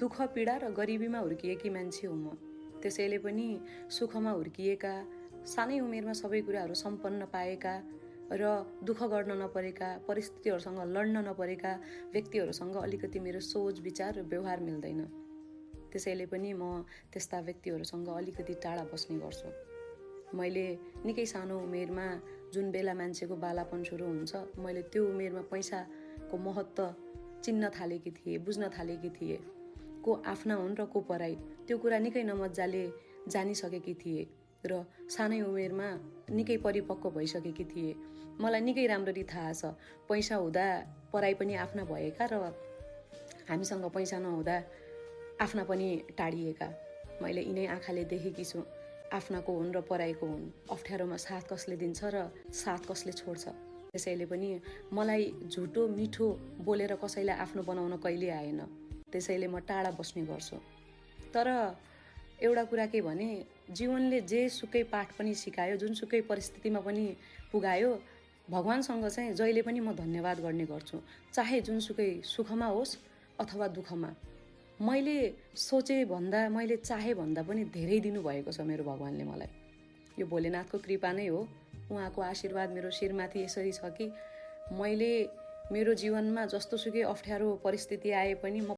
दुःख पीडा र गरिबीमा हुर्किएकी मान्छे हुँ म। त्यसैले पनि सुखमा हुर्किएका, सानै उमेरमा सबै कुराहरू सम्पन्न पाएका र दुःख गर्न नपरेका, परिस्थितिहरूसँग लड्न नपरेका व्यक्तिहरूसँग अलिकति मेरो सोच विचार र व्यवहार मिल्दैन। त्यसैले पनि म त्यस्ता व्यक्तिहरूसँग अलिकति टाढा बस्ने गर्छु। मैले निकै सानो उमेरमा जुन बेला मान्छेको बालापन सुरु हुन्छ, मैले त्यो उमेरमा पैसाको महत्त्व चिन्न थालेकी थिएँ, बुझ्न थालेकी थिएँ। को आफ्ना हुन् र को पराई, त्यो कुरा निकै नमजाले जानिसकेकी थिएँ र सानै उमेरमा निकै परिपक्व भइसकेकी थिएँ। मलाई निकै राम्ररी थाहा छ, पैसा हुँदा पराई पनि आफ्ना भएका र हामीसँग पैसा नहुँदा आफ्ना पनि टाढिएका। मैले यिनै आँखाले देखेकी छु। आफ्नाको हुन् र पराईको हुन्, अप्ठ्यारोमा साथ कसले दिन्छ र साथ कसले छोड्छ। त्यसैले पनि मलाई झुटो मिठो बोलेर कसैलाई आफ्नो बनाउन कहिले आएन। त्यसैले म टाढा बस्ने गर्छु। तर एउटा कुरा के भने, जीवनले जे सुकै पाठ पनि सिकायो, जुनसुकै परिस्थितिमा पनि पुगायो, भगवानसँग चाहिँ जहिले पनि म धन्यवाद गर्ने गर्छु। चाहे जुनसुकै सुखमा होस् अथवा दुःखमा। मैले सोचे भन्दा, मैले चाहे भन्दा पनि धेरै दिनुभएको छ मेरो भगवानले मलाई। यो भोलेनाथको कृपा नै हो। उहाँको आशीर्वाद मेरो शिरमाथि यसरी छ कि मैले मेरो जीवनमा जस्तोसुकै अप्ठ्यारो परिस्थिति आए पनि म